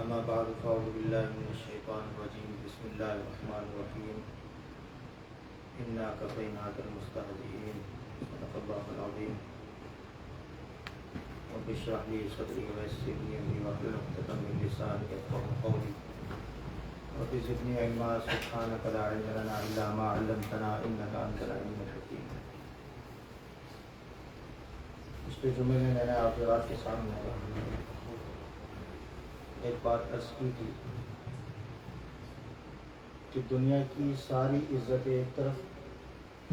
أما بعد فأعوذ بالله من الشيطان الرجيم بسم الله الرحمن الرحيم إنا كفيناك المستهزئين صدق الله العظيم رب اشرح لي صدري ويسر لي أمري واحلل عقدة من لساني يفقهوا قولي رب زدني علما سبحانك لا علم لنا إلا ما علمتنا إنك أنت العليم الحكيم. پچھلے جمعے میں نے آپ حضرات کے سامنے ایک بات عرض کی تھی کہ دنیا کی ساری عزت ایک طرف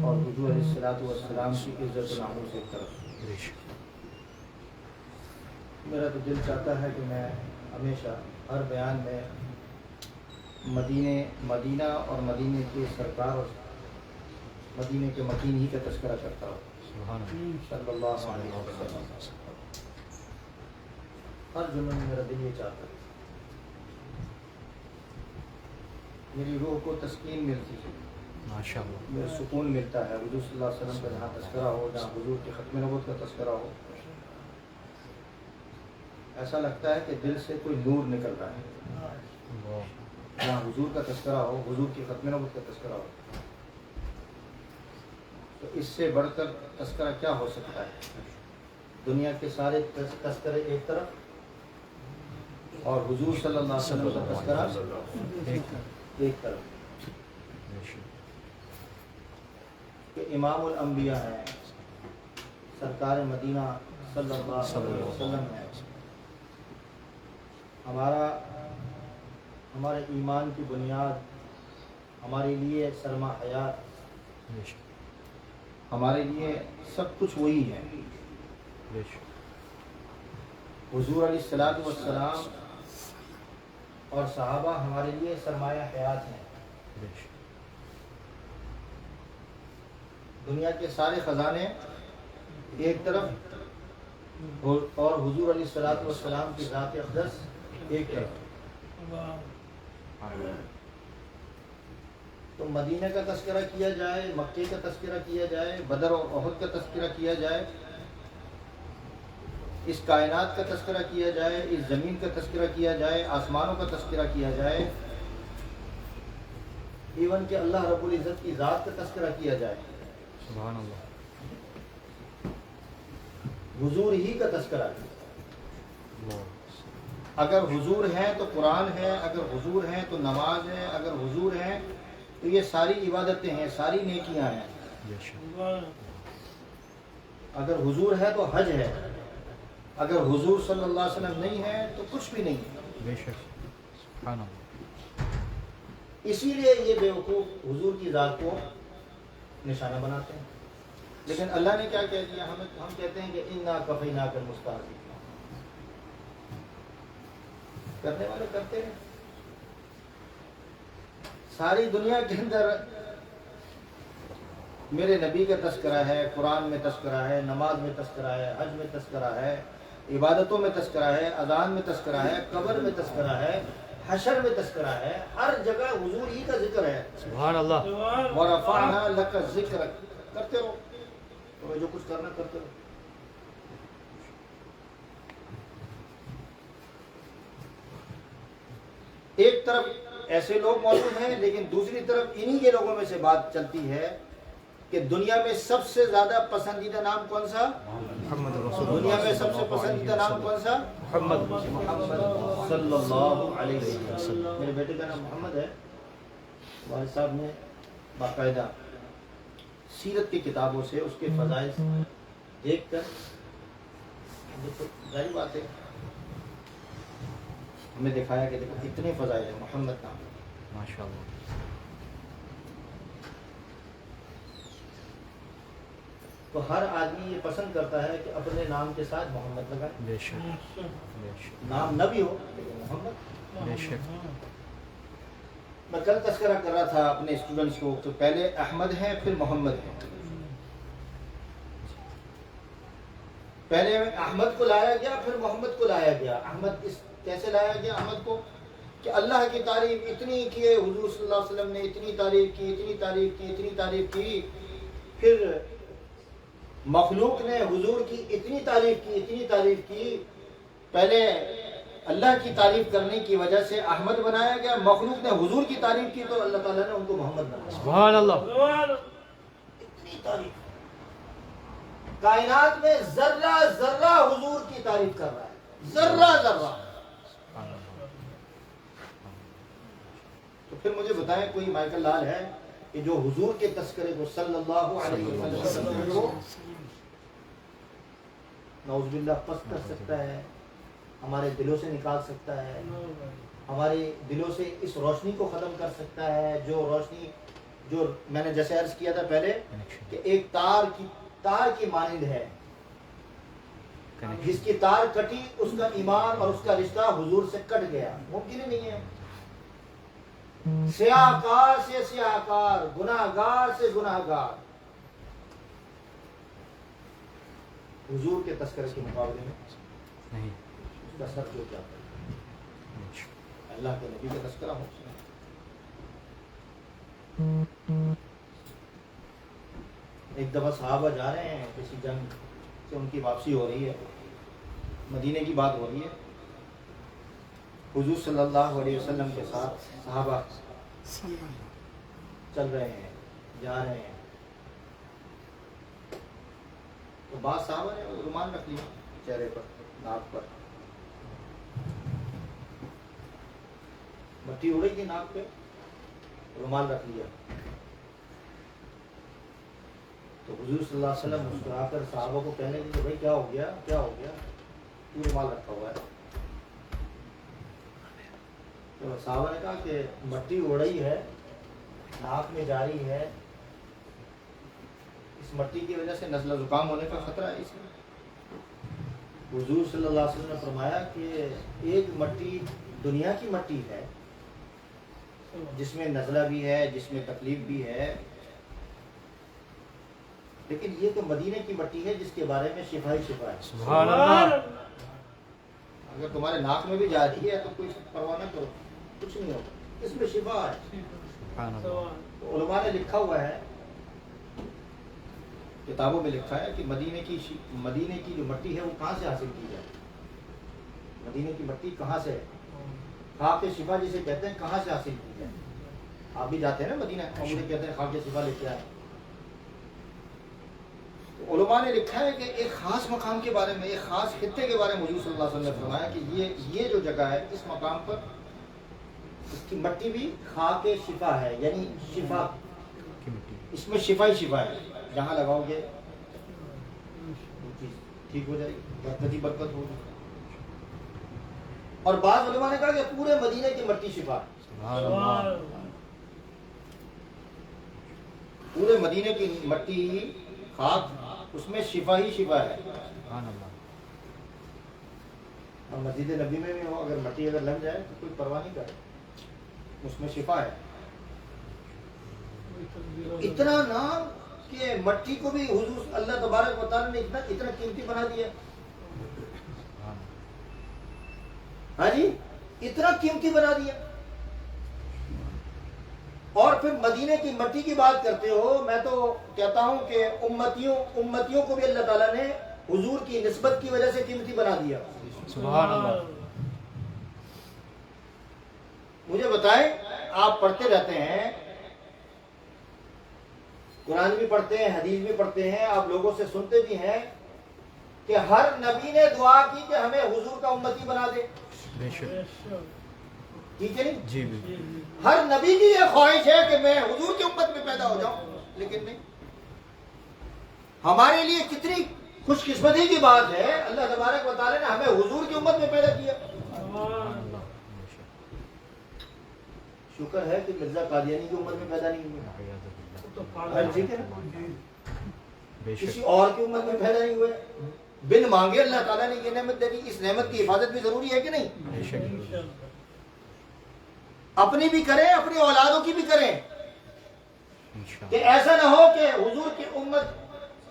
اور حضور علیہ الصلوۃ والسلام کی عزت و ناموس ایک طرف. میرا تو دل چاہتا ہے کہ میں ہمیشہ ہر بیان میں مدینہ اور مدینے کے سرکار اور مدینے کے مکین ہی کا تذکرہ کرتا ہوں صلی اللہ علیہ وسلم. ہر جمعے میں میرا دل یہ چاہتا ہے، میری روح کو تسکین ملتی ہے، ماشاءاللہ میرے سکون ملتا ہے. حضور صلی اللہ علیہ وسلم کا جہاں تذکرہ ہو، جہاں حضور کے ختم نبوت کا تذکرہ ہو، ایسا لگتا ہے کہ دل سے کوئی نور نکل رہا ہے. جہاں حضور کا تذکرہ ہو، حضور کی ختم نبوت کا تذکرہ ہو، تو اس سے بڑھ کر تذکرہ کیا ہو سکتا ہے؟ دنیا کے سارے تذکرے ایک طرف اور حضور صلی اللہ علیہ وسلم کا تذکرہ ایک طرف. کہ امام الانبیاء ہیں، سرکار مدینہ صلی اللہ علیہ وسلم ہے. ہمارے ایمان کی بنیاد، ہمارے لیے سرما حیات، ہمارے لیے سب کچھ وہی ہے. حضور علیہ الصلوۃ والسلام اور صحابہ ہمارے لیے سرمایہ حیات ہیں. دنیا کے سارے خزانے ایک طرف اور حضور علیہ الصلوۃ والسلام کی ذات اقدس ایک طرف. تو مدینہ کا تذکرہ کیا جائے، مکے کا تذکرہ کیا جائے، بدر اور احد کا تذکرہ کیا جائے، اس کائنات کا تذکرہ کیا جائے، اس زمین کا تذکرہ کیا جائے، آسمانوں کا تذکرہ کیا جائے، ایون کہ اللہ رب العزت کی ذات کا تذکرہ کیا جائے، سبحان اللہ، حضور ہی کا تذکرہ ہے. اگر حضور ہیں تو قرآن ہے، اگر حضور ہیں تو نماز ہے، اگر حضور ہیں تو یہ ساری عبادتیں ہیں، ساری نیکیاں ہیں. اگر حضور ہے تو حج ہے، اگر حضور صلی اللہ علیہ وسلم نہیں ہے تو کچھ بھی نہیں ہے. بے شک سبحان اللہ. اسی لیے یہ بیوقوف حضور کی ذات کو نشانہ بناتے ہیں. لیکن اللہ نے کیا کہہ دیا؟ ہم کہتے ہیں کہ انا کفیناک المستہزئین. کرنے والے کرتے ہیں. ساری دنیا کے اندر میرے نبی کا تذکرہ ہے، قرآن میں تذکرہ ہے، نماز میں تذکرہ ہے، حج میں تذکرہ ہے، عبادتوں میں تذکرہ ہے، اذان میں تذکرہ ہے، قبر میں تذکرہ ہے، حشر میں تذکرہ ہے. ہر جگہ حضور ہی کا ذکر ہے. سبحان اللہ. وَرَفَعْنَا لَكَ ذِكْرَكَ. کرتے رہو، تمہیں جو کچھ کرنا کرتے رہو. ایک طرف ایسے لوگ موجود ہیں، لیکن دوسری طرف انہی کے لوگوں میں سے بات چلتی ہے کہ دنیا میں سب سے زیادہ پسندیدہ نام کون سا؟ محمد رسول اللہ. دنیا میں سب سے پسندیدہ نام کون سا؟ محمد صلی اللہ علیہ وسلم. میرے بیٹے کا نام محمد ہے. والد صاحب نے باقاعدہ سیرت کی کتابوں سے اس کے فضائل دیکھ کر، ظاہر بات ہے، ہمیں دکھایا کہ دیکھو اتنے فضائل ہیں محمد نام. ماشاء اللہ. تو ہر آدمی یہ پسند کرتا ہے کہ اپنے نام کے ساتھ محمد لگائے. بے شک بے شک نام نہ بھی ہو لیکن محمد. بے شک. میں کل تذکرہ کر رہا تھا اپنے اسٹوڈنٹس کو، تو پہلے احمد ہیں پھر محمد ہیں. پہلے احمد کو لایا گیا پھر محمد کو لایا گیا. احمد کیسے لایا گیا احمد کو؟ کہ اللہ کی تعریف اتنی کی، حضور صلی اللہ علیہ وسلم نے اتنی تعریف کی، اتنی تعریف کی، اتنی تعریف کی، پھر مخلوق نے حضور کی اتنی تعریف کی، اتنی تعریف کی. پہلے اللہ کی تعریف کرنے کی وجہ سے احمد بنایا گیا، مخلوق نے حضور کی تعریف کی تو اللہ تعالیٰ نے ان کو محمد بنایا. سبحان اللہ. اتنی تعریف کائنات میں ذرہ ذرہ حضور کی تعریف کر رہا ہے، ذرہ ذرہ. سبحان اللہ. تو پھر مجھے بتائیں کوئی مائیکل لال ہے کہ جو حضور کے تذکرے کو صلی اللہ علیہ وسلم کو نعوذ باللہ پست کر سکتا ہے، ہمارے دلوں سے نکال سکتا ہے، ہمارے دلوں سے اس روشنی کو ختم کر سکتا ہے، جو روشنی جو میں نے جیسے عرض کیا تھا پہلے کہ ایک تار کی مانند ہے، جس کی تار کٹی اس کا ایمان اور اس کا رشتہ حضور سے کٹ گیا. ممکن ہی نہیں ہے. سیاہ کار سے سیاہ کار، گناہ گار سے گناہ گار حضور کے تذکرے کے مقابلے میں نہیں. اس کا سر جو جاتا ہے. اللہ کے نبی کا تذکرہ ہو. ایک دفعہ صحابہ جا رہے ہیں کسی جنگ سے، ان کی واپسی ہو رہی ہے، مدینے کی بات ہو رہی ہے. حضور صلی اللہ علیہ وسلم کے ساتھ صحابہ چل رہے ہیں، جا رہے ہیں. تو بعض صحابہ نے رومال رکھ لیا چہرے پر، ناک پر، مٹی اڑی تھی ناک پہ، رومال رکھ لیا. تو حضور صلی اللہ علیہ وسلم مسکرا کر صحابہ کو کہنے لگے کہ بھائی کیا ہو گیا، کیا ہو گیا، کیوں رومال رکھا ہوا ہے؟ تو صحابہ نے کہا کہ مٹی اڑ رہی ہے، ناک میں جا رہی ہے، اس مٹی کی وجہ سے نزلہ زکام ہونے کا خطرہ ہے اس میں. حضور صلی اللہ علیہ وسلم نے فرمایا کہ ایک مٹی دنیا کی مٹی ہے جس میں نزلہ بھی ہے، جس میں تکلیف بھی ہے، لیکن یہ تو مدینے کی مٹی ہے جس کے بارے میں شفا ہی شفا ہے. سبحان اللہ. اگر تمہارے ناک میں بھی جا رہی ہے تو کوئی پرواہ نہ کرو، کچھ نہیں ہوگا، اس میں شفا ہے. سبحان اللہ. تو علماء نے لکھا ہوا ہے، کتابوں میں لکھا ہے کہ مدینے کی جو مٹی ہے وہ کہاں سے حاصل کی جائے. مدینے کی مٹی کہاں سے ہے؟ خاک شفا جسے کہتے ہیں، کہاں سے حاصل کی جائے. آپ بھی جاتے ہیں نا مدینہ، اور مجھے کہتے ہیں خاک شفا لے کے آئے. تو علماء نے لکھا ہے کہ ایک خاص مقام کے بارے میں، ایک خاص خطے کے بارے میں حضور صلی اللہ علیہ وسلم نے فرمایا کہ یہ جو جگہ ہے، اس مقام پر اس کی مٹی بھی خاک شفا ہے، یعنی شفا، اس میں شفا ہی شفا ہے. جہاں لگاؤ گے وہ چیز ٹھیک ہو جائے گی، برکت ہی برکت ہوگی. اور بعض علماء نے کہا کہ پورے مدینے کی مٹی شفا ہے. سبحان اللہ. پورے مدینے کی مٹی خاک، اس میں شفا ہی شفا ہے. سبحان اللہ. اور مسجد نبی میں بھی ہو، اگر مٹی اگر لگ جائے تو کوئی پرواہ نہیں کرے، اس میں شفا ہے. اتنا نام کہ مٹی کو بھی حضور اللہ تبارک و تعالی نے اتنا قیمتی بنا دیا. ہاں جی، اتنا قیمتی بنا دیا. اور پھر مدینے کی مٹی کی بات کرتے ہو، میں تو کہتا ہوں کہ امتیوں کو بھی اللہ تعالیٰ نے حضور کی نسبت کی وجہ سے قیمتی بنا دیا. سبحان اللہ. مجھے بتائیں، آپ پڑھتے رہتے ہیں، قرآن بھی پڑھتے ہیں، حدیث بھی پڑھتے ہیں، آپ لوگوں سے سنتے بھی ہیں کہ ہر نبی نے دعا کی کہ ہمیں حضور کا امتی بنا دے. بے شک. ٹھیک ہے نہیں؟ جی بالکل. ہر نبی کی یہ خواہش ہے کہ میں حضور کی امت میں پیدا ہو جاؤں، لیکن نہیں. ہمارے لیے کتنی خوش قسمتی کی بات ہے، اللہ تبارک و تعالی نے ہمیں حضور کی امت میں پیدا کیا. شکر ہے کہ مرزا قادیانی کی امت میں پیدا نہیں ہوئے، ٹھیک ہے نا، کسی اور کی امت میں پیدا نہیں ہوئے. بن مانگے اللہ تعالیٰ نے یہ نعمت دے دی. اس نعمت کی حفاظت بھی ضروری ہے کہ نہیں؟ اپنی بھی کریں، اپنی اولادوں کی بھی کریں، کہ ایسا نہ ہو کہ حضور کی امت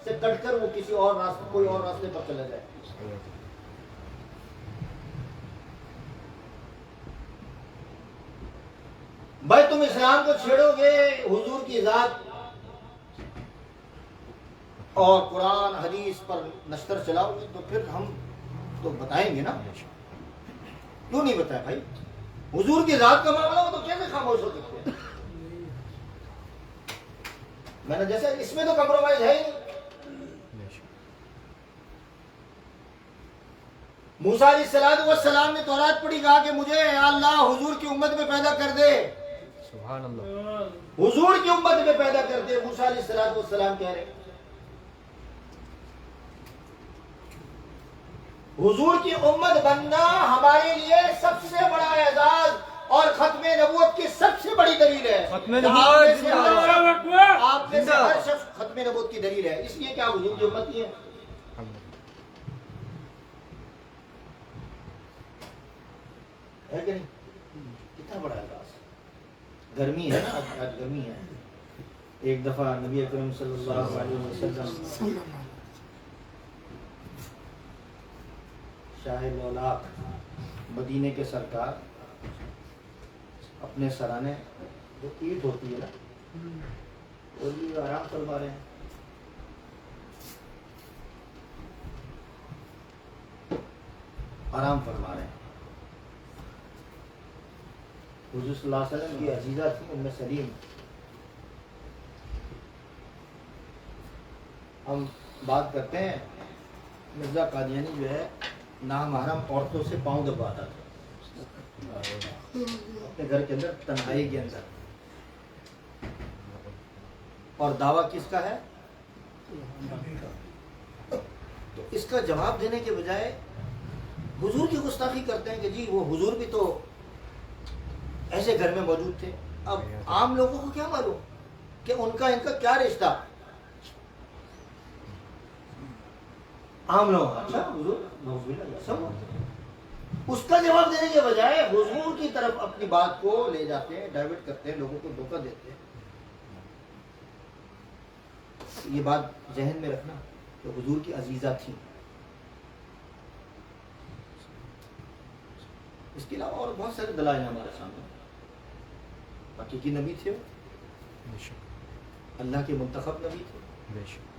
سے کٹ کر وہ کسی اور راستے، کوئی اور راستے پر چلا جائے. بھائی تم اسلام کو چھیڑو گے، حضور کی ذات اور قرآن حدیث پر نشتر چلاؤ گے، تو پھر ہم تو بتائیں گے نا کیوں نہیں بتایا بھائی؟ حضور کی ذات کا معاملہ ہو تو کیسے خاموش ہو سکتے ہیں؟ میں نے جیسے اس میں تو کمپرومائز ہے ہی نہیں۔ بے شک موسیٰ علیہ السلام نے تورات پڑھی، کہا کہ مجھے یا اللہ حضور کی امت میں پیدا کر دے، سبحان اللہ حضور کی امت میں پیدا کر دے۔ موسیٰ علیہ السلام کہہ رہے حضور کی امت بننا ہمارے لیے سب سے بڑا اعزاز اور ختم نبوت کی سب سے بڑی دلیل ہے۔ ختم نبوت آپ میں سے ہر شخص ختم نبوت کی دلیل ہے، اس لیے کہ آپ حضور کی امت ہی ہیں۔ ہے کہ نہیں؟ کتنا بڑا اعزاز۔ گرمی ہے نا، آج گرمی ہے۔ ایک دفعہ نبی اکرم صلی اللہ علیہ وسلم شاہ لولاق مدینے کے سرکار اپنے سرانے جو اینٹ ہوتی ہے نا وہ بھی آرام فرما رہے ہیں۔ آرام فرما رہے ہیں۔ حضور صلی اللہ علیہ وسلم کی عزیزہ تھی ام سلیم۔ ہم بات کرتے ہیں مرزا قادیانی جو ہے نامحرم عورتوں سے پاؤں دباتا تھا اپنے گھر کے اندر، تنہائی کے اندر، اور دعویٰ کس کا ہے؟ تو اس کا جواب دینے کے بجائے حضور کی گستاخی کرتے ہیں کہ جی وہ حضور بھی تو ایسے گھر میں موجود تھے۔ اب عام لوگوں کو کیا معلوم کہ ان کا کیا رشتہ؟ عام لوگ اچھا حضور سب اس کا جواب دینے کے بجائے حضور کی طرف اپنی بات کو لے جاتے ہیں، ڈائیورٹ کرتے ہیں، لوگوں کو دھوکہ دیتے ہیں۔ یہ بات ذہن میں رکھنا کہ حضور کی عزیزہ تھی۔ اس کے علاوہ اور بہت سارے دلائل ہیں ہمارے سامنے۔ حقیقی نبی تھے، بے شک اللہ کے منتخب نبی تھے۔ بے شک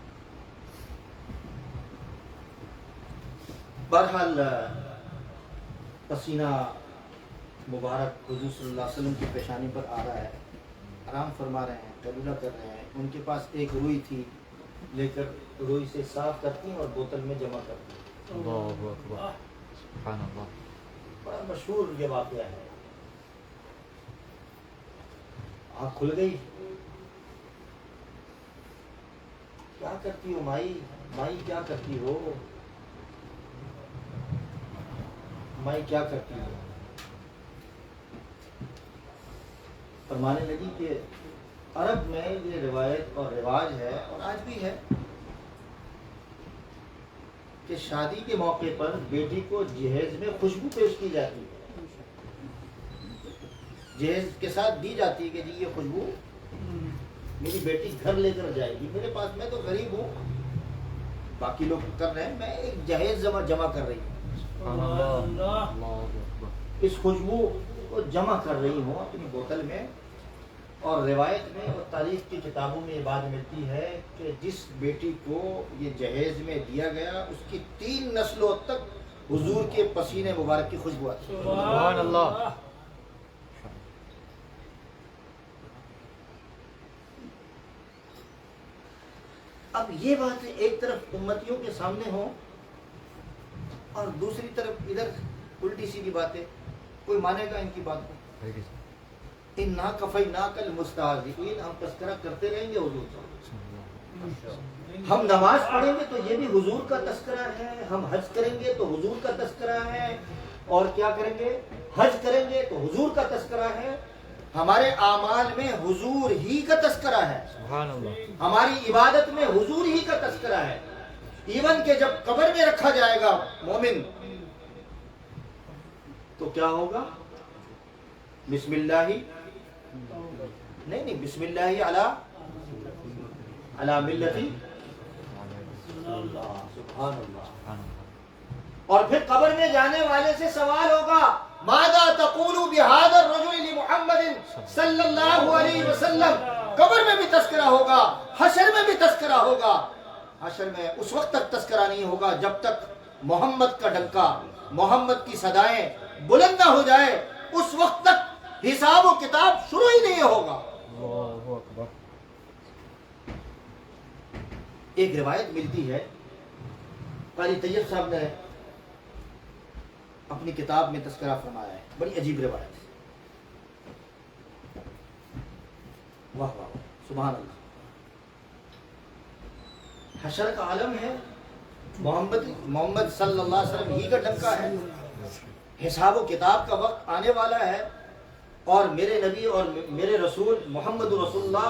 بہرحال پسینہ مبارک حضور صلی اللہ علیہ وسلم کی پیشانی پر آ رہا ہے، آرام فرما رہے ہیں، قبولہ کر رہے ہیں۔ ان کے پاس ایک روئی تھی، لے کر روئی سے صاف کرتی اور بوتل میں جمع کرتی۔ اللہ اکبر سبحان اللہ بڑا مشہور یہ واقعہ ہے۔ آنکھ کھل گئی، کیا کرتی ہو مائی؟ مائی کیا کرتی ہو؟ مائی کیا کرتی ہو؟ فرمانے لگی کہ عرب میں یہ روایت اور رواج ہے، اور آج بھی ہے، کہ شادی کے موقع پر بیٹی کو جہیز میں خوشبو پیش کی جاتی ہے، جہیز کے ساتھ دی جاتی ہے کہ جی یہ خوشبو میری بیٹی گھر لے کر جائے گی۔ میرے پاس، میں تو غریب ہوں، باقی لوگ کر رہے ہیں، میں ایک جہیز جمع کر رہی ہوں، سبحان اللہ اللہ اکبر اس خوشبو کو جمع کر رہی ہوں اپنی بوتل میں۔ اور روایت میں اور تاریخ کی کتابوں میں یہ بات ملتی ہے کہ جس بیٹی کو یہ جہیز میں دیا گیا اس کی 3 نسلوں تک حضور کے پسینے مبارک کی خوشبو آتی ہے۔ سبحان اللہ اب یہ باتیں ایک طرف امتیوں کے سامنے ہوں اور دوسری طرف ادھر الٹی سیدھی باتیں، کوئی مانے گا ان کی بات کو؟ اِنَّا كَفَيْنَاكَ الْمُسْتَهْزِئِينَ، ہم تذکرہ کرتے رہیں گے حضور کا۔ ہم نماز پڑھیں گے تو یہ بھی حضور کا تذکرہ ہے، ہم حج کریں گے تو حضور کا تذکرہ ہے، اور کیا کریں گے؟ حج کریں گے تو حضور کا تذکرہ ہے۔ ہمارے اعمال میں حضور ہی کا تذکرہ ہے، سبحان اللہ ہماری عبادت میں حضور ہی کا تذکرہ ہے۔ ایون کہ جب قبر میں رکھا جائے گا مومن تو کیا ہوگا؟ بسم اللہ نہیں بسم اللہ علی ملتی سبحان اللہ۔ اور پھر قبر میں جانے والے سے سوال ہوگا، ماذا تقول بهذا الرجل لمحمد صلی اللہ علیہ وسلم۔ قبر میں بھی تذکرہ ہوگا، حشر میں بھی تذکرہ ہوگا۔ حشر میں اس وقت تک تذکرہ نہیں ہوگا جب تک محمد کا ڈنکا، محمد کی صدائیں بلند نہ ہو جائے اس وقت تک حساب و کتاب شروع ہی نہیں ہوگا۔ اللہ اکبر۔ ایک روایت ملتی ہے، قاری طیب صاحب نے اپنی کتاب میں تذکرہ فرمایا ہے، بڑی عجیب روایت ہے۔ واہ واہ واہ، سبحان اللہ۔ حشر کا عالم ہے، محمد صلی اللہ علیہ وسلم ہی کا ڈنکا ہے، حساب و کتاب کا وقت آنے والا ہے، اور میرے نبی اور میرے رسول محمد رسول اللہ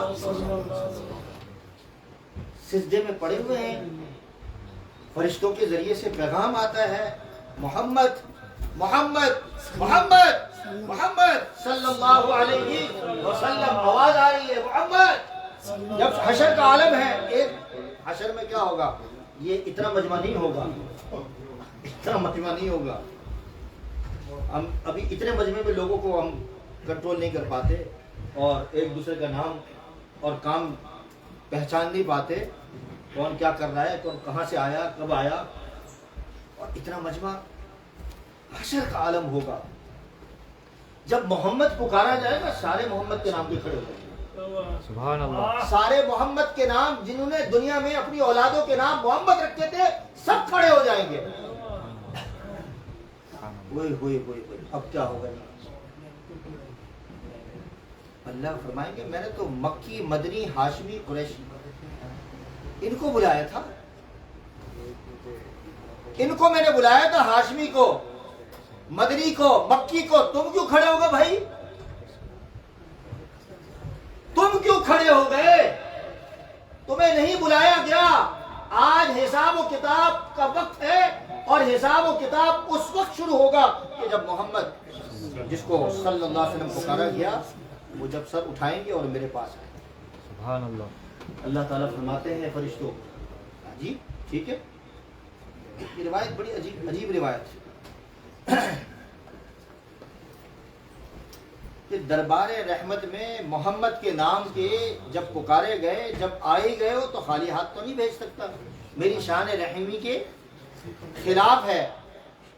سجدے میں پڑے ہوئے ہیں، فرشتوں کے ذریعے سے پیغام آتا ہے، محمد محمد محمد محمد صلی اللہ علیہ وسلم، آواز آ رہی ہے محمد۔ جب حشر کا عالم ہے، ایک حشر میں کیا ہوگا، یہ اتنا مجمع نہیں ہوگا، اتنا مجمع نہیں ہوگا، ہم ابھی اتنے مجمع میں لوگوں کو ہم کنٹرول نہیں کر پاتے، اور ایک دوسرے کا نام اور کام پہچان نہیں پاتے، کون کیا کر رہا ہے، کون کہاں سے آیا، کب آیا، اور اتنا مجمع حشر کا عالم ہوگا۔ جب محمد پکارا جائے گا، سارے محمد کے نام بھی کھڑے ہو جائیں گے، سبحان اللہ۔ سارے محمد کے نام جنہوں نے دنیا میں اپنی اولادوں کے نام محمد رکھے تھے، سب کھڑے ہو جائیں گے۔ ہوئے ہوئے ہوئے ہوئے، اب کیا ہوگا؟ اللہ فرمائیں گے میں نے تو مکی، مدنی، ہاشمی، قریشی ان کو بلایا تھا، ان کو میں نے بلایا تھا، ہاشمی کو، مدنی کو، مکی کو، تم کیوں کھڑے ہو گئے بھائی؟ تم کیوں کھڑے ہو گئے؟ تمہیں نہیں بلایا گیا۔ آج حساب و کتاب کا وقت ہے، اور حساب و کتاب اس وقت شروع ہوگا کہ جب محمد، جس کو صلی اللہ علیہ وسلم پکارا گیا، وہ جب سر اٹھائیں گے اور میرے پاس آئیں گے۔ سبحان اللہ۔ اللہ تعالیٰ فرماتے ہیں فرشتوں، جی ٹھیک ہے، یہ روایت بڑی عجیب روایت ہے کہ دربار رحمت میں محمد کے نام کے جب پکارے گئے، جب آئے گئے ہو تو خالی ہاتھ تو نہیں بھیج سکتا، میری شان رحیمی کے خلاف ہے۔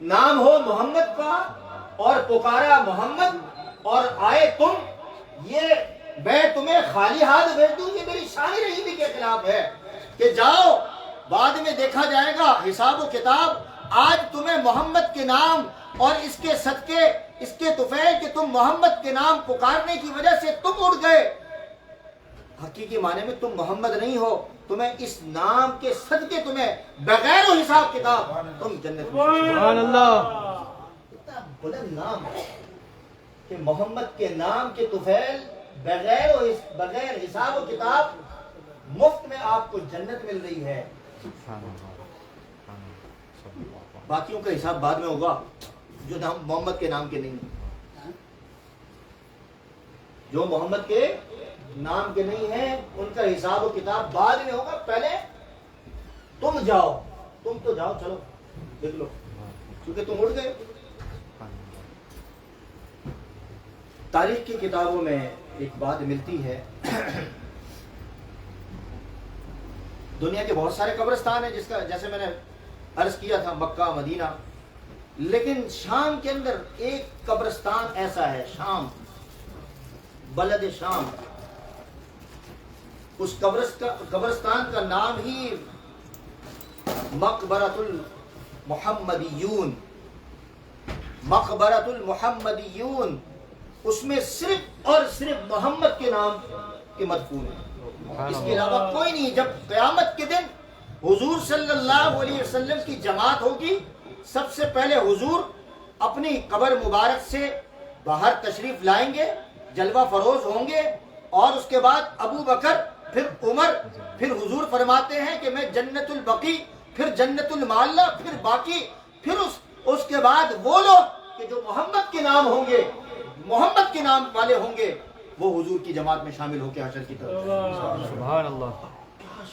نام ہو محمد کا اور پکارا محمد اور آئے تم، یہ میں تمہیں خالی ہاتھ بھیج دوں، یہ میری شان رحیمی کے خلاف ہے کہ جاؤ، بعد میں دیکھا جائے گا حساب و کتاب۔ آج تمہیں محمد کے نام اور اس کے صدقے، اس کے طفیل کہ تم محمد کے نام پکارنے کی وجہ سے تم اڑ گئے، حقیقی معنی میں تم محمد نہیں ہو، تمہیں اس نام کے صدقے تمہیں بغیر حساب کتاب تم جنت میں۔ سبحان اللہ۔ اتنا بلند نام ہے کہ محمد کے نام کے طفیل بغیر حساب و کتاب مفت میں آپ کو جنت مل رہی ہے۔ سبحان اللہ۔ باقیوں کا حساب بعد میں ہوگا، جو نام محمد کے نام کے نہیں ہیں، جو محمد کے نام کے نہیں ہیں، ان کا حساب و کتاب بعد میں ہوگا۔ پہلے تم جاؤ، تم تو جاؤ، چلو دیکھ لو، کیونکہ تم اڑ گئے۔ تاریخ کی کتابوں میں ایک بات ملتی ہے، دنیا کے بہت سارے قبرستان ہیں، جیسے میں نے عرض کیا تھا مکہ، مدینہ، لیکن شام کے اندر ایک قبرستان ایسا ہے، شام، بلد شام، اس قبرستان کا نام ہی مقبرۃ المحمدیون، مقبرۃ المحمدیون، اس میں صرف اور صرف محمد کے نام کے مدفون ہیں، اس کے علاوہ کوئی نہیں۔ جب قیامت کے دن حضور صلی اللہ علیہ وسلم کی جماعت ہوگی، سب سے پہلے حضور اپنی قبر مبارک سے باہر تشریف لائیں گے، جلوہ فروز ہوں گے، اور اس کے بعد ابو بکر، پھر عمر، پھر حضور فرماتے ہیں کہ میں جنت البقیع، پھر جنت المعلی، پھر باقی، پھر اس کے بعد وہ لوگ کہ جو محمد کے نام ہوں گے، محمد کے نام والے ہوں گے، وہ حضور کی جماعت میں شامل ہو کے حشر کی طرف۔ سبحان اللہ۔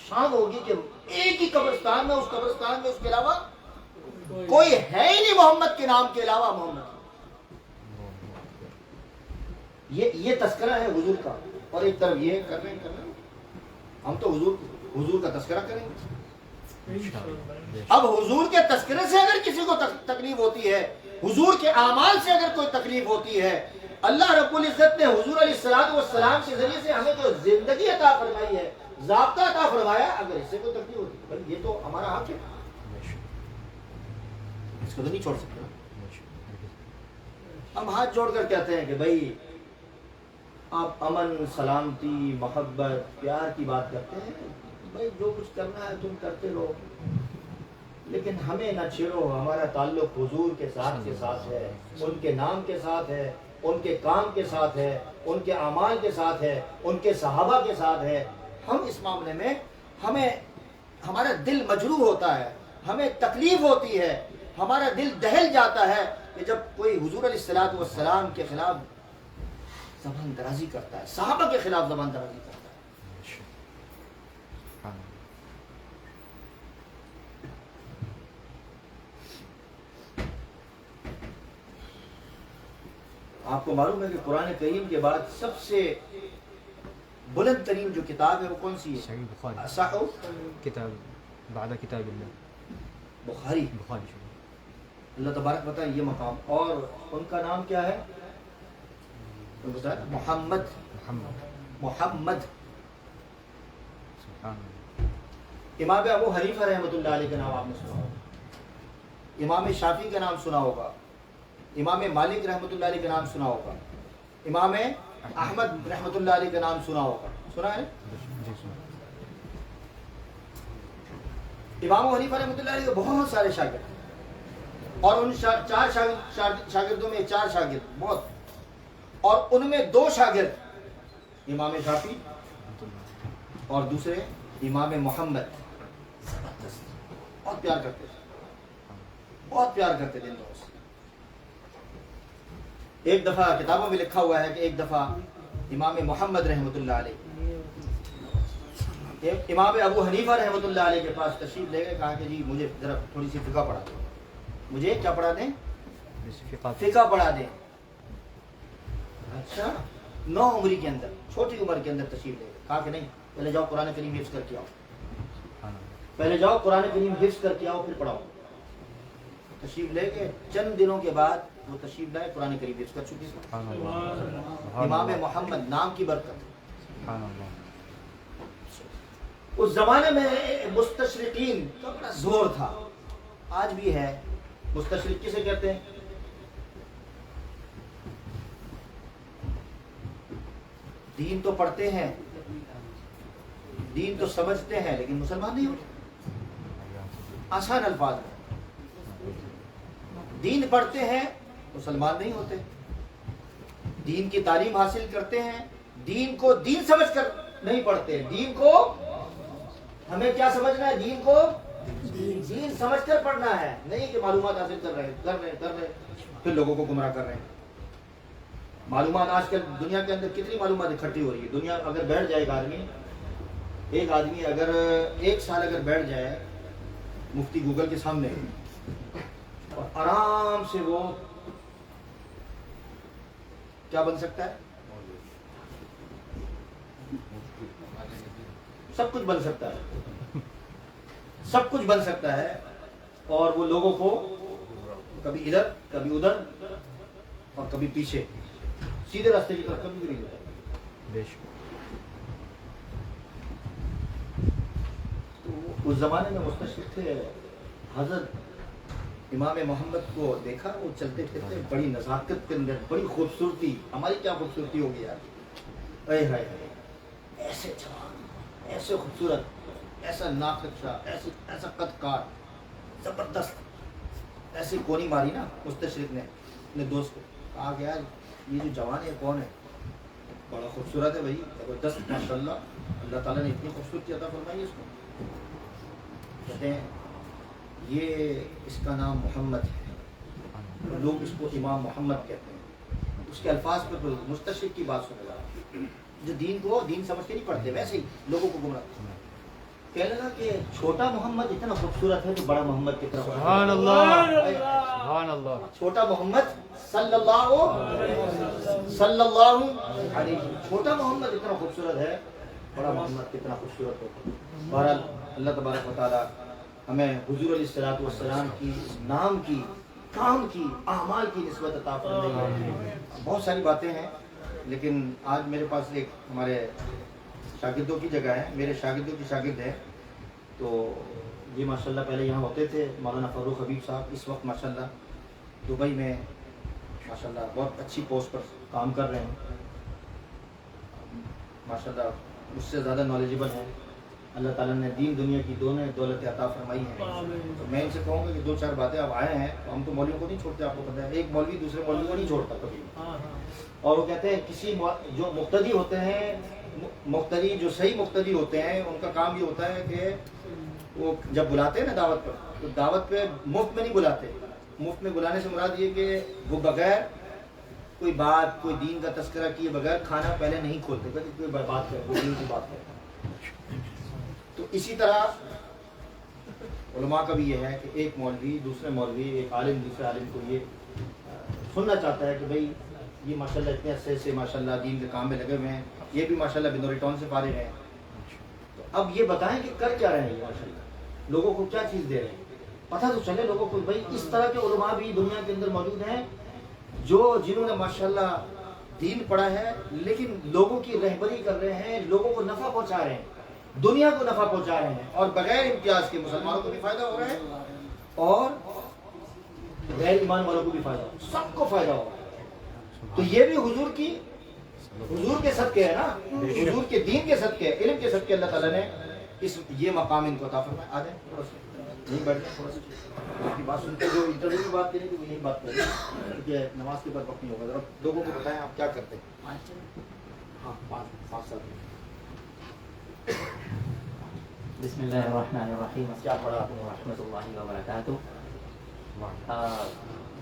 شان ہوگی کہ ایک ہی قبرستان میں، اس قبرستان میں اس کے علاوہ کوئی ہے ہی نہیں محمد کے نام کے علاوہ محمد۔ یہ تذکرہ ہے حضور کا، اور ایک طرف یہ کر رہے ہیں، ہم تو حضور کا تذکرہ کریں گے۔ اب حضور کے تذکرے سے اگر کسی کو تکلیف ہوتی ہے حضور کے اعمال سے اگر کوئی تکلیف ہوتی ہے، اللہ رب العزت نے حضور علیہ الصلوۃ والسلام کے ذریعے سے ہمیں جو زندگی عطا فرمائی ہے، ضابطہ عطا فرمایا، اگر اس سے کوئی تکلیف ہوتی ہے بھائی یہ تو ہمارا حق ہے، اس کو تو نہیں چھوڑ سکتے۔ ہم ہاتھ جوڑ کر کہتے ہیں کہ بھائی آپ امن، سلامتی، محبت، پیار کی بات کرتے ہیں، بھائی جو کچھ کرنا ہے تم کرتے رہو، لیکن ہمیں نہ چھیڑو، ہمارا تعلق حضور کے ساتھ ہے، ان کے نام کے ساتھ ہے، ان کے کام کے ساتھ ہے، ان کے اعمال کے ساتھ ہے، ان کے صحابہ کے ساتھ ہے۔ ہم اس معاملے میں ہمارا دل مجروح ہوتا ہے، ہمیں تکلیف ہوتی ہے، ہمارا دل دہل جاتا ہے کہ جب کوئی حضور علیہ الصلوۃ والسلام کے خلاف زبان درازی کرتا ہے، صحابہ کے خلاف زبان درازی کرتا ہے۔ آپ کو معلوم ہے کہ قرآن کریم کے بعد سب سے بلند ترین جو کتاب ہے وہ کون سی ہے؟ صحیح بخاری، اصح کتاب بعد کتاب اللہ، بخاری۔ بخاری شروع۔ اللہ تبارک بتائے یہ مقام، اور ان کا نام کیا ہے؟ محمد۔ محمد سبحان اللہ۔ امام ابو حنیفہ رحمۃ اللہ علیہ کا نام آپ نے سنا ہوگا، امام شافعی کا نام سنا ہوگا، امام مالک رحمۃ اللہ علیہ کا نام سنا ہوگا، امام احمد رحمۃ اللہ علیہ کا نام سنا ہوگا، سنا ہے؟ امام حنیفہ رحمۃ اللہ علیہ کے بہت سارے شاگرد ہیں، اور ان چار شاگردوں میں چار شاگرد بہت، اور ان میں دو شاگرد امام شافعی اور دوسرے امام محمد، بہت پیار کرتے تھے، بہت پیار کرتے تھے ان دونوں سے۔ ایک دفعہ کتابوں میں لکھا ہوا ہے کہ ایک دفعہ امام محمد رحمۃ اللہ علیہ امام ابو حنیفہ رحمۃ اللہ علیہ کے پاس تشریف لے گئے، کہا کہ جی مجھے ذرا تھوڑی سی فقہ پڑھا دیں، مجھے کیا پڑھا دیں؟ فقہ پڑھا دیں۔ اچھا، 9 عمری کے اندر، چھوٹی عمر کے اندر تشریف لے گئے، کہا کہ نہیں پہلے جاؤ قرآن کریم حفظ کر کے آؤ، پہلے جاؤ قرآن کریم حفظ کر کے آؤ پھر پڑھاؤ۔ تشریف لے کے چند دنوں کے بعد وہ تشریف لائے، قرآن کریم حفظ کر چکے تھے۔ امام محمد نام کی برکت۔ اس زمانے میں مستشرقین کا بڑا زور تھا، آج بھی ہے۔ مستشرق کسے کہتے ہیں؟ دین تو پڑھتے ہیں، دین تو سمجھتے ہیں، لیکن مسلمان نہیں ہوتے۔ آسان الفاظ ہے، دین پڑھتے ہیں، مسلمان نہیں ہوتے۔ دین کی تعلیم حاصل کرتے ہیں، دین کو دین سمجھ کر نہیں پڑھتے، دین کو ہمیں کیا سمجھنا ہے؟ دین کو دین سمجھ کر پڑھنا ہے، نہیں کہ معلومات حاصل کر رہے پھر لوگوں کو گمراہ کر رہے ہیں۔ معلومات آج کل دنیا کے اندر کتنی معلومات اکٹھی ہو رہی ہے۔ دنیا اگر بیٹھ جائے ایک آدمی اگر 1 سال اگر بیٹھ جائے مفتی گوگل کے سامنے اور آرام سے وہ کیا بن سکتا ہے؟ سب کچھ بن سکتا ہے، سب کچھ بن سکتا ہے، اور وہ لوگوں کو کبھی ادھر کبھی ادھر اور کبھی پیچھے سیدھے راستے کی طرف کبھی بھی نہیں ہوتا۔ تو اس زمانے میں مستشرق تھے، حضرت امام محمد کو دیکھا، وہ چلتے پھرتے بڑی نزاکت کے اندر، بڑی خوبصورتی، ہماری کیا خوبصورتی ہوگی یار، اے ہائے ہائے، ایسے جوان، ایسے خوبصورت، ایسا ناقشہ، ایسا قد کار زبردست، ایسی کونی ماری نا مستشرق نے اپنے دوست کو، کہا کہ یار یہ جو جوان ہے کون ہے؟ بڑا خوبصورت ہے بھائی، زبردست ماشاءاللہ، اللہ تعالیٰ نے اتنی خوبصورتی عطا فرمائی اس کو۔ کہتے ہیں یہ اس کا نام محمد ہے، لوگ اس کو امام محمد کہتے ہیں۔ اس کے الفاظ پر کوئی مستشرق کی بات سنے گا، جو دین کو دین سمجھ کے نہیں پڑھتے، ویسے ہی لوگوں کو گمراہ کہنے لگا کہ چھوٹا محمد اتنا خوبصورت ہے تو بڑا محمد کتنا سبحان اللہ، سبحان اللہ۔ چھوٹا محمد صلی اللہ علیہ، چھوٹا محمد اتنا خوبصورت ہے، بڑا محمد کتنا خوبصورت ہوتا ہے۔ بہرحال اللہ تبارک و تعالی ہمیں حضور علیہ الصلوۃ والسلام کی نام کی کام کی اعمال کی نسبت عطا فرمائے. بہت ساری باتیں ہیں لیکن آج میرے پاس ایک ہمارے شاگردوں کی جگہ ہے, میرے شاگردوں کی شاگرد ہے, تو یہ ماشاءاللہ پہلے یہاں ہوتے تھے مولانا فاروق حبیب صاحب, اس وقت ماشاءاللہ دبئی میں ماشاءاللہ بہت اچھی پوسٹ پر کام کر رہے ہیں, ماشاءاللہ مجھ سے زیادہ نالجبل ہیں. اللہ تعالیٰ نے دین دنیا کی دونوں دولت عطا فرمائی ہیں. تو میں ان سے کہوں گا کہ 2-4 باتیں آپ آئے ہیں, تو ہم تو مولویوں کو نہیں چھوڑتے, آپ کو پتہ ہے ایک مولوی دوسرے مولوی کو نہیں چھوڑتا کبھی. اور وہ کہتے ہیں کسی جو مقتدی ہوتے ہیں, مقتدی جو صحیح مقتدی ہوتے ہیں, ان کا کام یہ ہوتا ہے کہ وہ جب بلاتے ہیں نا دعوت پر, تو دعوت پہ مفت میں نہیں بلاتے. مفت میں بلانے سے مراد یہ کہ وہ بغیر کوئی بات, کوئی دین کا تذکرہ کیے بغیر کھانا پہلے نہیں کھولتے, کوئی بات کرے, کوئی دین کی بات کرے. تو اسی طرح علماء کا بھی یہ ہے کہ ایک مولوی دوسرے مولوی, ایک عالم دوسرے عالم کو یہ سننا چاہتا ہے کہ بھئی یہ ماشاءاللہ اتنے عرصے سے ماشاءاللہ دین کے کام میں لگے ہوئے ہیں, یہ بھی ماشاءاللہ بنوری ٹاؤن سے فارغ ہیں, تو اب یہ بتائیں کہ کر کیا رہے ہیں ماشاءاللہ, لوگوں کو کیا چیز دے رہے ہیں, پتہ تو چلے لوگوں کو. بھئی اس طرح کے علماء بھی دنیا کے اندر موجود ہیں جنہوں نے ماشاءاللہ دین پڑھا ہے لیکن لوگوں کی رہبری کر رہے ہیں, لوگوں کو نفع پہنچا رہے ہیں, دنیا کو نفع پہنچا رہے ہیں, اور بغیر امتیاز کے مسلمانوں کو بھی فائدہ ہو رہا ہے اور غیر ایمان والوں کو بھی فائدہ ہو, سب کو فائدہ ہو رہا ہے. تو یہ بھی حضور کے صدقے ہے نا, حضور کے دین کے صدقے, علم کے صدقے اللہ تعالیٰ نے یہ مقام ان کو عطا فرمایا. آ جائیں تھوڑا سا نہیں بیٹھ جائیں, تھوڑا سا آپ کی بات سنتے جو انٹرویو کی بات کریں تو وہ یہی بات کریں, کیونکہ نماز کے بعد وقت نہیں ہوگا. ذرا لوگوں کو بتائیں آپ کیا کرتے ہیں. ہاں 5 سال. بسم اللہ الرحمن الرحیم. کیا پڑھا آپ و رحمۃ اللہ وبرکاتہ.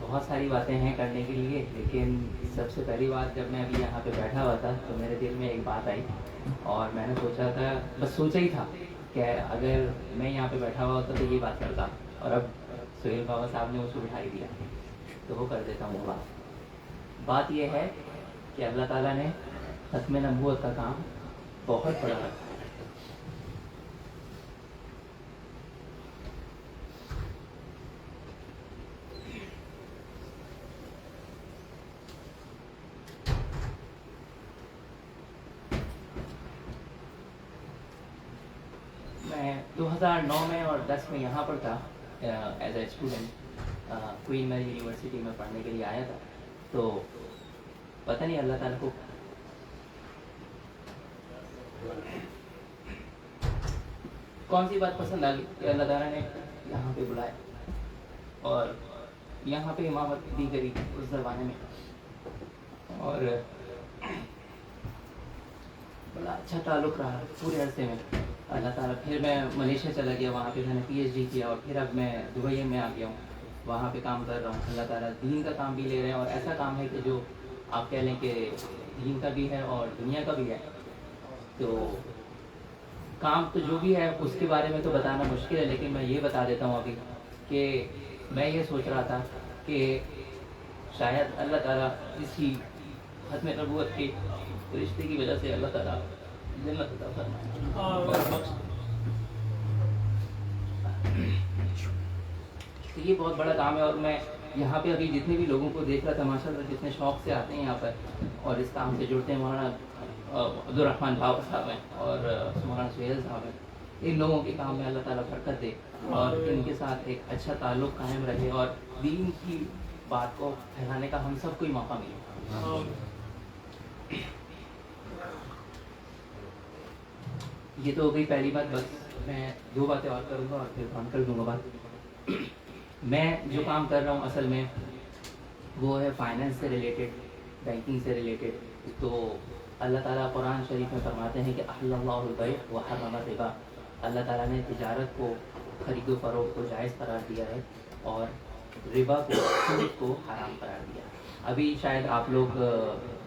بہت ساری باتیں ہیں کرنے کے لیے, لیکن سب سے پہلی بات جب میں ابھی یہاں پہ بیٹھا ہوا تھا تو میرے دل میں ایک بات آئی, اور میں نے سوچا تھا, بس سوچا ہی تھا کہ اگر میں یہاں پہ بیٹھا ہوا ہوتا تو یہ بات کرتا, اور اب سہیل بابا صاحب نے اس کو بٹھائی دیا تو وہ کر دیتا ہوں. بات یہ ہے کہ اللہ تعالیٰ نے ختم نبوت کا کام بہت بڑا رکھا. میں 2009 میں اور 10 میں یہاں پر تھا ایز اے اسٹوڈنٹ, کوئین میری یونیورسٹی میں پڑھنے کے لیے آیا تھا. تو پتہ نہیں اللہ تعالیٰ کو کون سی بات پسند آ گئی کہ اللہ تعالیٰ نے یہاں پہ بلایا اور یہاں پہ امامت دی کری اس زمانے میں, اور بڑا اچھا تعلق رہا پورے عرصے میں. اللہ تعالیٰ, پھر میں ملیشیا چلا گیا, وہاں پہ میں نے PhD کیا, اور پھر اب میں دبئی میں آ گیا ہوں, وہاں پہ کام کر رہا ہوں. اللہ تعالیٰ دین کا کام بھی لے رہے ہیں, اور ایسا کام ہے کہ جو آپ کہہ لیں کہ دین کا بھی ہے اور دنیا کا بھی ہے. تو کام تو جو بھی ہے اس کے بارے میں تو بتانا مشکل ہے, لیکن میں یہ بتا دیتا ہوں ابھی کہ میں یہ سوچ رہا تھا کہ شاید اللہ تعالیٰ اسی ختم نبوت کے رشتے کی وجہ سے اللہ تعالیٰ جنت عطا فرمائے. تو یہ بہت بڑا کام ہے, اور میں یہاں پہ ابھی جتنے بھی لوگوں کو دیکھ رہا تھا ماشاءاللہ جتنے شوق سے آتے ہیں یہاں پر اور اس کام سے جڑتے ہیں, مولانا عبدالرحمن بابا صاحب ہیں اور مولانا سہیل صاحب ہیں, ان لوگوں کے کام میں اللہ تعالیٰ برکت دے اور ان کے ساتھ ایک اچھا تعلق قائم رہے اور دین کی بات کو پھیلانے کا ہم سب کو ہی موقع ملے. یہ تو ہو گئی پہلی بات. بس میں 2 باتیں اور کروں گا اور پھر بند کر دوں گا بات. میں جو کام کر رہا ہوں اصل میں وہ ہے فائنینس سے ریلیٹڈ, بینکنگ سے ریلیٹڈ. تو اللہ تعالیٰ قرآن شریف میں فرماتے ہیں کہ احل اللہ البیع وحرم الربا, اللہ تعالیٰ نے تجارت کو, خرید و فروخت کو جائز قرار دیا ہے اور ربا کو, سود کو حرام قرار دیا. ابھی شاید آپ لوگ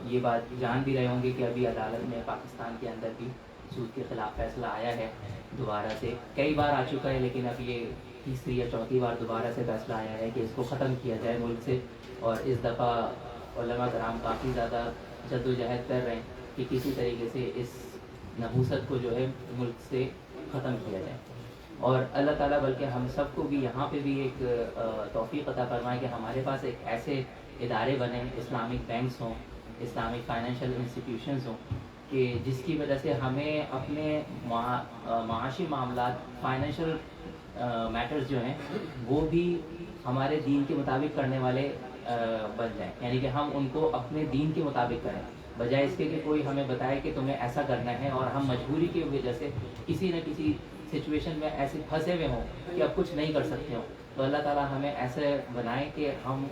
یہ بات جان بھی رہے ہوں گے کہ ابھی عدالت میں پاکستان کے اندر بھی سود کے خلاف فیصلہ آیا ہے دوبارہ سے. کئی بار آ چکا ہے لیکن اب یہ تیسری یا چوتھی بار دوبارہ سے فیصلہ آیا ہے کہ اس کو ختم کیا جائے ملک سے. اور اس دفعہ علماء کرام کافی زیادہ جد و جہد کر رہے ہیں کہ کسی طریقے سے اس نحوست کو جو ہے ملک سے ختم کیا جائے. اور اللہ تعالیٰ بلکہ ہم سب کو بھی یہاں پہ بھی ایک توفیق عطا فرمائے کہ ہمارے پاس ایک ایسے ادارے بنے، اسلامک بینکس ہوں، اسلامک فائنینشیل انسٹیٹیوشنز ہوں، کہ جس کی وجہ سے ہمیں اپنے معاشی معاملات، فائنینشیل میٹرز جو ہیں وہ بھی ہمارے دین کے مطابق کرنے والے بن جائیں، یعنی کہ ہم ان کو اپنے دین کے مطابق کریں، بجائے اس کے کہ کوئی ہمیں بتائے کہ تمہیں ایسا کرنا ہے اور ہم مجبوری کی وجہ سے کسی نہ کسی سچویشن میں ایسے پھنسے ہوئے ہوں کہ اب کچھ نہیں کر سکتے ہوں. تو اللہ تعالیٰ ہمیں ایسے بنائے کہ ہم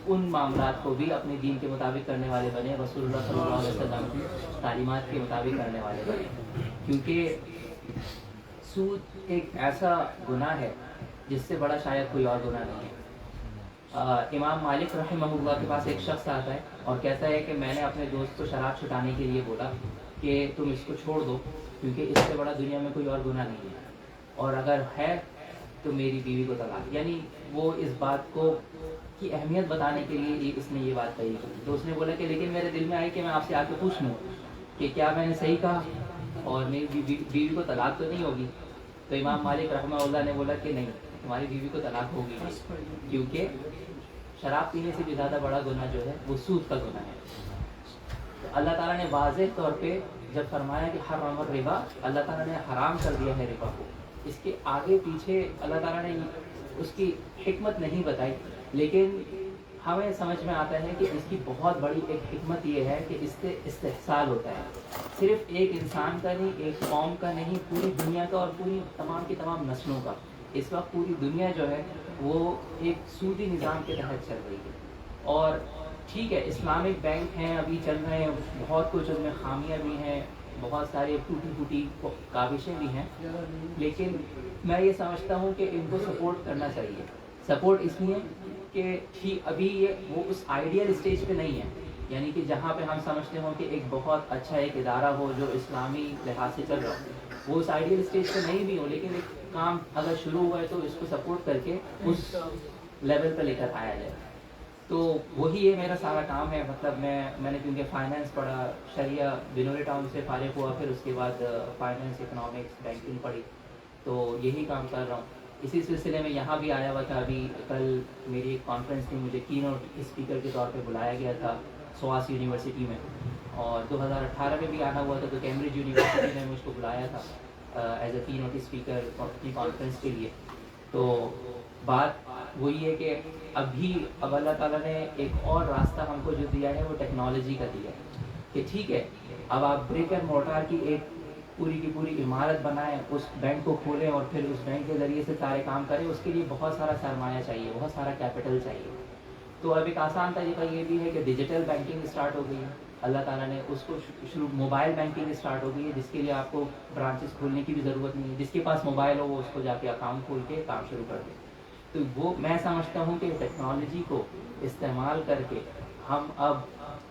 ان معاملات کو بھی اپنے دین کے مطابق کرنے والے بنے، رسول اللہ صلی اللہ علیہ وسلم کی تعلیمات کے مطابق کرنے والے بنے. کیونکہ سود ایک ایسا گناہ ہے جس سے بڑا شاید کوئی اور گناہ نہیں ہے. امام مالک رحمہ اللہ کے پاس ایک شخص آتا ہے اور کہتا ہے کہ میں نے اپنے دوست کو شراب چھٹانے کے لیے بولا کہ تم اس کو چھوڑ دو، کیونکہ اس سے بڑا دنیا میں کوئی اور گناہ نہیں ہے، اور اگر ہے تو میری بیوی کو طلاق. یعنی وہ اس بات کو کی اہمیت بتانے کے لیے اس نے یہ بات کہی. تو اس نے بولا کہ لیکن میرے دل میں آئی کہ میں آپ سے آ کے پوچھ لوں کہ کیا میں نے صحیح کہا اور میری بیوی کو طلاق تو نہیں ہوگی. تو امام مالک رحمہ اللہ نے بولا کہ نہیں، تمہاری بیوی کو طلاق ہوگی، کیونکہ شراب پینے سے بھی زیادہ بڑا گناہ جو ہے وہ سود کا گناہ ہے. تو اللہ تعالیٰ نے واضح طور پہ جب فرمایا کہ حرم الربا، اللہ تعالیٰ نے حرام کر دیا ہے ربا کو. اس کے آگے پیچھے اللہ تعالیٰ نے اس کی حکمت نہیں بتائی، لیکن ہمیں سمجھ میں آتا ہے کہ اس کی بہت بڑی ایک حکمت یہ ہے کہ اس سے استحصال ہوتا ہے، صرف ایک انسان کا نہیں، ایک قوم کا نہیں، پوری دنیا کا اور پوری تمام کی تمام نسلوں کا. اس وقت پوری دنیا جو ہے وہ ایک سودی نظام کے تحت چل رہی ہے. اور ٹھیک ہے اسلامک بینک ہیں، ابھی چل رہے ہیں، بہت کچھ ان میں خامیاں بھی ہیں، بہت سارے ٹوٹی پھوٹی کاوشیں بھی ہیں، لیکن میں یہ سمجھتا ہوں کہ ان کو سپورٹ کرنا چاہیے. سپورٹ اس لیے کہ ٹھیک ابھی یہ وہ اس آئیڈیل اسٹیج پہ نہیں ہے، یعنی کہ جہاں پہ ہم سمجھتے ہوں کہ ایک بہت اچھا ایک ادارہ ہو جو اسلامی لحاظ سے چل رہا ہو، وہ اس آئیڈیل اسٹیج پہ نہیں بھی ہو، لیکن ایک کام اگر شروع ہوا ہے تو اس کو سپورٹ کر کے اس لیول پہ لے کر آیا جائے. تو وہی یہ میرا سارا کام ہے. مطلب میں نے کیونکہ فائنینس پڑھا، شریعہ بنوری ٹاؤن سے فارغ ہوا، پھر اس کے بعد فائنینس، اکنامکس، بینکنگ پڑھی، تو یہی کام کر رہا ہوں. اسی سلسلے میں یہاں بھی آیا ہوا تھا. ابھی کل میری ایک کانفرنس تھی، مجھے کی نوٹ اسپیکر کے طور پہ بلایا گیا تھا سواس یونیورسٹی میں، اور 2018 میں بھی آنا ہوا تھا، تو کیمبرج یونیورسٹی نے مجھ کو بلایا تھا ایز اے کی نوٹ اسپیکر اپنی کانفرنس کے لیے. تو بات وہی ہے کہ اب اللہ تعالیٰ نے ایک اور راستہ ہم کو جو دیا ہے وہ ٹیکنالوجی کا دیا ہے کہ ٹھیک ہے اب آپ بریک اینڈ مورٹار کی ایک پوری کی پوری عمارت بنائیں، اس بینک کو کھولیں اور پھر اس بینک کے ذریعے سے سارے کام کریں. اس کے لیے بہت سارا سرمایہ چاہیے، بہت سارا کیپٹل چاہیے. تو اب ایک آسان طریقہ یہ بھی ہے کہ ڈیجیٹل بینکنگ اسٹارٹ ہو گئی ہے. اللہ تعالیٰ نے اس کو شروع، موبائل بینکنگ اسٹارٹ ہو گئی ہے، جس کے لیے آپ کو برانچز کھولنے کی بھی ضرورت نہیں ہے. جس کے پاس موبائل ہو وہ اس کو جا کے اکاؤنٹ کھول کے کام شروع کر دے. تو وہ میں سمجھتا ہوں کہ ٹیکنالوجی کو استعمال کر کے ہم اب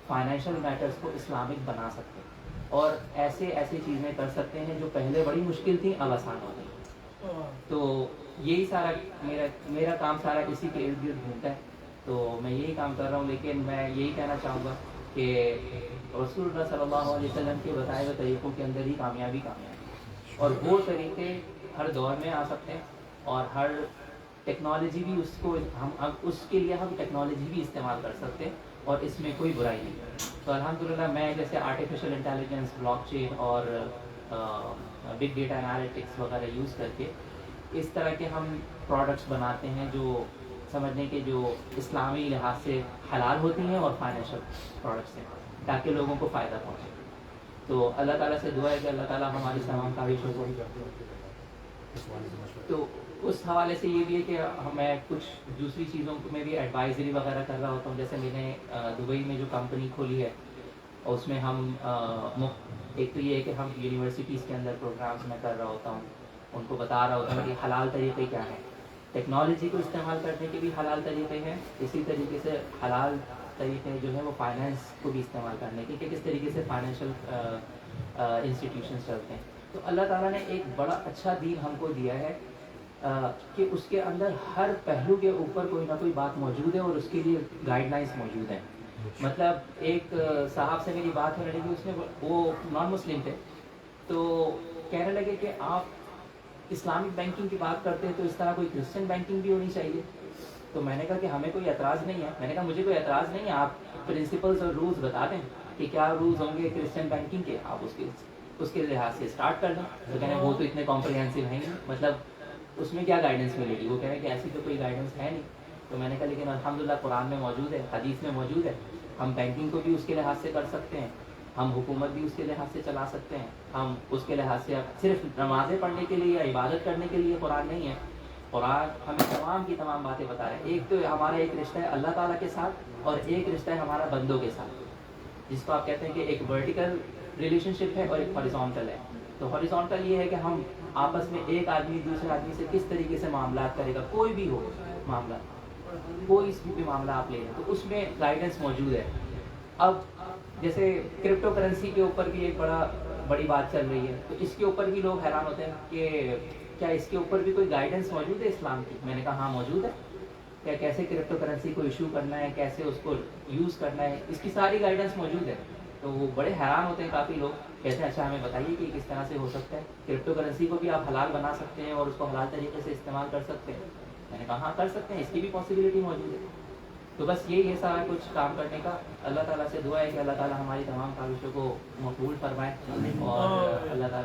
فائنینشیل میٹرز کو اسلامک بنا سکتے ہیں اور ایسے چیزیں کر سکتے ہیں جو پہلے بڑی مشکل تھیں اب آسان ہو گئی. تو یہی سارا میرا کام سارا اسی کے ارد گرد گھومتا ہے. تو میں یہی کام کر رہا ہوں، لیکن میں یہی کہنا چاہوں گا کہ رسول اللہ صلی اللہ علیہ وسلم کے بتائے ہوئے طریقوں کے اندر ہی کامیابی ہے، اور وہ طریقے ہر دور میں آ سکتے ہیں، اور ہر ٹیکنالوجی بھی اس کو ہم اس کے لیے ہم ٹیکنالوجی بھی استعمال کر سکتے ہیں، اور اس میں کوئی برائی نہیں. تو الحمدللہ میں جیسے آرٹیفیشیل انٹیلیجنس، بلاک چین اور بگ ڈیٹا انالیٹکس وغیرہ یوز کر کے اس طرح کے ہم پروڈکٹس بناتے ہیں جو سمجھنے کے جو اسلامی لحاظ سے حلال ہوتی ہیں اور فائنینشیل پروڈکٹس ہیں، تاکہ لوگوں کو فائدہ پہنچے. تو اللہ تعالیٰ سے دعا ہے کہ اللہ تعالیٰ ہماری تمام کاوشوں کو. تو اس حوالے سے یہ بھی ہے کہ میں کچھ دوسری چیزوں میں بھی ایڈوائزری وغیرہ کر رہا ہوتا ہوں. جیسے میں نے دبئی میں جو کمپنی کھولی ہے اس میں ہم ایک تو یہ ہے کہ ہم یونیورسٹیز کے اندر پروگرامز میں کر رہا ہوتا ہوں، ان کو بتا رہا ہوتا ہوں کہ حلال طریقے کیا ہیں. ٹیکنالوجی کو استعمال کرنے کے بھی حلال طریقے ہیں، اسی طریقے سے حلال طریقے جو ہیں وہ فائنینس کو بھی استعمال کرنے کے، کہ کس طریقے سے فائنینشیل انسٹیٹیوشنس چلتے ہیں. تو اللہ تعالیٰ نے ایک بڑا اچھا دین ہم کو دیا ہے کہ اس کے اندر ہر پہلو کے اوپر کوئی نہ کوئی بات موجود ہے، اور اس کے لیے گائیڈ لائنس موجود ہیں. مطلب ایک صاحب سے میری بات ہو رہی تھی، اس میں وہ نان مسلم تھے، تو کہنے لگے کہ آپ اسلامک بینکنگ کی بات کرتے ہیں تو اس طرح کوئی کرسچن بینکنگ بھی ہونی چاہیے. تو میں نے کہا کہ ہمیں کوئی اعتراض نہیں ہے. میں نے کہا مجھے کوئی اعتراض نہیں ہے, آپ پرنسپلز اور رولز بتا دیں کہ کیا رولز ہوں گے کرسچن بینکنگ کے, آپ اس کے لحاظ سے اسٹارٹ کر دیں. تو کہنے وہ تو اتنے کمپریہنسو ہیں نہیں, مطلب اس میں کیا گائیڈنس ملے گی. وہ کہہ رہے ہیں کہ ایسی تو کوئی گائیڈنس ہے نہیں. تو میں نے کہا لیکن الحمدللہ قرآن میں موجود ہے, حدیث میں موجود ہے, ہم بینکنگ کو بھی اس کے لحاظ سے کر سکتے ہیں, ہم حکومت بھی اس کے لحاظ سے چلا سکتے ہیں, ہم اس کے لحاظ سے صرف نمازیں پڑھنے کے لیے یا عبادت کرنے کے لیے قرآن نہیں ہے. قرآن ہمیں تمام کی تمام باتیں بتا رہے ہیں. ایک تو ہمارا ایک رشتہ ہے اللہ تعالیٰ کے ساتھ اور ایک رشتہ ہے ہمارا بندوں کے ساتھ, جس کو آپ کہتے ہیں کہ ایک ورٹیکل ریلیشن شپ ہے اور ایک ہاریزونٹل ہے. تو ہاریزونٹل یہ ہے کہ ہم آپس میں ایک آدمی دوسرے آدمی سے کس طریقے سے معاملات کرے گا, کوئی بھی ہو معاملہ, کوئی بھی معاملہ آپ لے لیں تو اس میں گائیڈنس موجود ہے. اب جیسے کرپٹو کرنسی کے اوپر بھی ایک بڑی بات چل رہی ہے, تو اس کے اوپر بھی لوگ حیران ہوتے ہیں کہ کیا اس کے اوپر بھی کوئی گائیڈنس موجود ہے اسلام کی. میں نے کہا ہاں موجود ہے. کیا کیسے کرپٹو کرنسی کو ایشو کرنا ہے, کیسے اس کو یوز کرنا ہے, اس کی ساری گائیڈنس موجود ہے. تو وہ بڑے حیران ہوتے ہیں کافی لوگ, کہتے ہیں اچھا ہمیں بتائیے کہ کس طرح سے ہو سکتا ہے, کرپٹو کرنسی کو بھی آپ حلال بنا سکتے ہیں اور اس کو حلال طریقے سے استعمال کر سکتے ہیں. میں نے کہا ہاں کر سکتے ہیں, اس کی بھی پاسبلٹی موجود ہے. تو بس یہی ہے سارا کچھ کام کرنے کا. اللہ تعالیٰ سے دعا ہے کہ اللہ تعالیٰ ہماری تمام کاوشوں کو مقبول فرمائے اور اللہ تعالیٰ